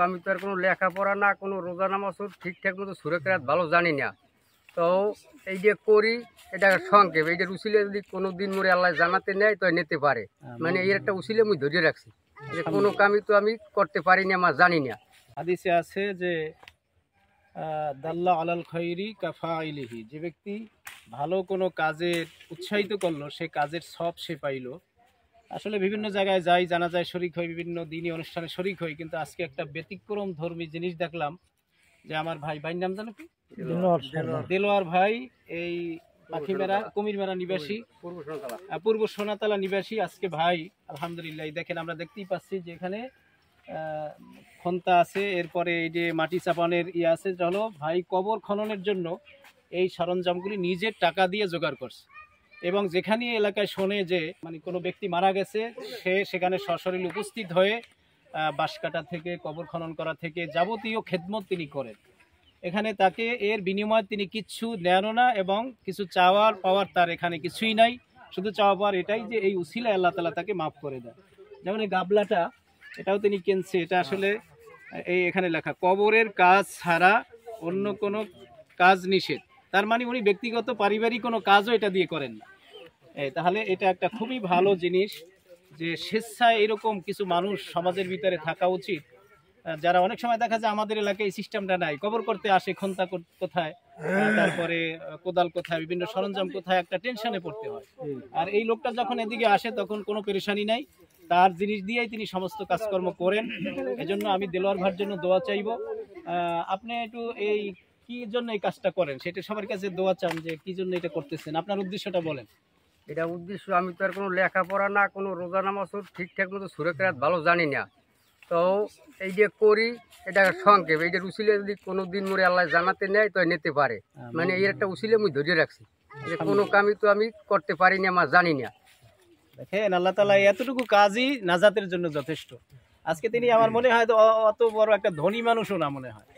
আমি তো আর কোনো লেখাপড়া না কোনো রোজা নামাজও ঠিকঠাক মতো সুরে কেরাত ভালো জানি না। তো এই যে করি এটা সংক্ষেপ, এইটার উসিলে যদি কোনো দিন মোরে আল্লাহ জানাতে নেয় তো নিতে পারে, মানে এর একটা উসিলে মুই ধরে রাখছি যে কোনো কামই তো আমি করতে পারি না, আমার জানি না। হাদিসে আছে যে দাল্লা আলাল খৈরি কাফাইলিহি, যে ব্যক্তি ভালো কোনো কাজের উৎসাহিত করলো সে কাজের সব সে পাইল। আসলে বিভিন্ন জায়গায় যাই, জানা যায় শরিক হই, বিভিন্ন দিনই অনুষ্ঠানে শরিক হই, কিন্তু আজকে একটা ব্যতিক্রম ধর্মী জিনিস দেখলাম যে আমার ভাইয়ের নাম জানো কি? দেলোয়ার ভাই, এই পাখিমেরা কুমিরমেরা নিবাসী, পূর্ব সোনাতলা নিবাসী। আজকে ভাই আলহামদুলিল্লাহ দেখেন, আমরা দেখতেই পাচ্ছি যে এখানে খন্তা আছে, এরপরে এই যে মাটি চাপানের আছে, যেটা হলো ভাই কবর খননের জন্য এই সরঞ্জামগুলি নিজের টাকা দিয়ে জোগাড় করছে। এবং যেখানে এলাকায় শোনে যে মানে কোনো ব্যক্তি মারা গেছে, সে সেখানে সশরীরে উপস্থিত হয়ে বাঁশ কাটা থেকে কবর খনন করা থেকে যাবতীয় খেদমত তিনি করেন। এখানে তাকে এর বিনিময়ে তিনি কিচ্ছু নেন না, এবং কিছু চাওয়ার পাওয়ার তার এখানে কিছুই নাই। শুধু চাওয়া পাওয়ার এটাই যে এই উসিলায় আল্লাহ তাআলা তাকে মাফ করে দেয়। যেমন এই গাবলাটা, এটাও তিনি কিনছে। এটা আসলে এই এখানে লেখা কবরের কাজ ছাড়া অন্য কোনো কাজ নিষেধ। তার মানে উনি ব্যক্তিগত পারিবারিক কোনো কাজও এটা দিয়ে করেন না। তাহলে এটা একটা খুবই ভালো জিনিস যে স্বেচ্ছায় এরকম কিছু মানুষ সমাজের ভিতরে থাকা উচিত, যারা অনেক সময় দেখা যায় আমাদের এলাকায় এই সিস্টেমটা নাই। কবর করতে আসে, খন্তা কোথায়, তারপরে কোদাল কোথায়, বিভিন্ন সরঞ্জাম কোথায়, একটা টেনশনে পড়তে হয়। আর এই লোকটা যখন এদিকে আসে তখন কোনো পেরেশানি নাই, তার জিনিস দিয়েই তিনি সমস্ত কাজকর্ম করেন। এজন্য আমি দেলোয়ার ভাইয়ের জন্য দোয়া চাইব। আপনি একটু এই কি জন্য এই কাজটা করেন সেটা সবার কাছে দোয়া চান, যে কি জন্য এটা করতেছেন, আপনার উদ্দেশ্যটা বলেন। এটা উদ্দেশ্য, আমি তো আর কোনো লেখাপড়া না কোনো রোজা নামাজও ঠিকঠাক মতো সুরে কেরাত ভালো জানি না। তো এই যে করি এটা সংক্ষেপ, এইটার উসিলে যদি কোনো দিন মোরে আল্লাহ জানাতে নেয় তো নিতে পারে, মানে এর একটা উসিলে মুই ধরে রাখছি যে কোনো কামই তো আমি করতে পারি না, আমার জানি না। দেখেন আল্লাহ তাআলা এতটুকু কাজই নাজাতের জন্য যথেষ্ট। আজকে তিনি আমার মনে হয় অত বড় একটা ধনী মানুষও না মনে হয়,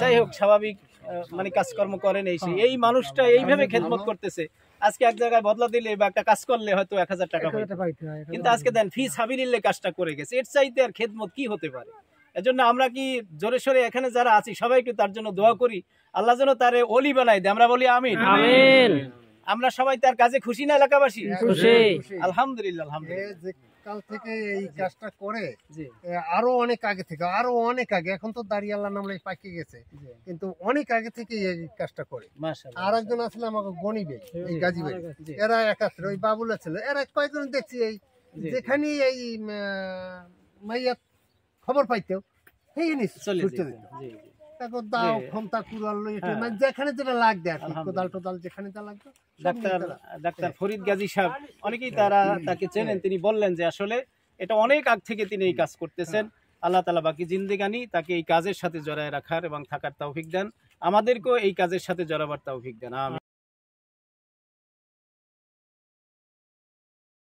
যাই হোক স্বাভাবিক মানে কাজকর্ম করেন। এই মানুষটা এইভাবে খেদমত করতেছে। আজকে এক জায়গায় বদলা দিলে বা একটা কাজ করলে হয়তো 1000 টাকা পাইতো, কিন্তু আজকে দেন ফি সাবিলিল্লাহ কাজটা করে গেছে। এর চাইতে আর খেদমত কি হতে পারে? এজন্য আমরা কি জোরে সোরে এখানে যারা আছি সবাই একটু তার জন্য দোয়া করি, আল্লাহ যেন তারে ওলি বানাই দেয়। আমরা বলি আমিন আমিন। আমরা সবাই তার কাজে খুশি না এলাকাবাসী? খুশি, আলহামদুলিল্লাহ আলহামদুলিল্লাহ। কাল থেকে এই কাজটা করে আরো অনেক আগে থেকে, আরো অনেক আগে, এখন তো দাঁড়িয়ে আল্লাহ নামে পাইকে গেছে, কিন্তু অনেক আগে থেকে এই কাজটা করে। আর একজন আসলে আমাকে গণিবে এই গাজী ভাই, এরা একাত্র ওই বাবুলা ছিল, এরা কয়েকজন দেখছি এই যেখানে এই মাইয়া খবর পাইতেও এই জিনিস ছুটতে দিত। তারপর দাও ক্ষমতা কুড়াল যেখানে যেটা লাগবে আর কি, কোদাল টোদাল যেখানে যা লাগবে। ডাক্তার ফরিদ গাজী সাহেব, অনেকেই তাকে চেনেন, তিনি বললেন যে আসলে এটা অনেক আগ থেকে তিনি এই কাজ করতেছেন। আল্লাহ তাআলা বাকি জিন্দেগানি তাকে এই কাজের সাথে জড়ায় রাখার এবং থাকার তৌফিক দেন, আমাদেরকেও এই কাজের সাথে জড়াবার তৌফিক দেন। আমিন।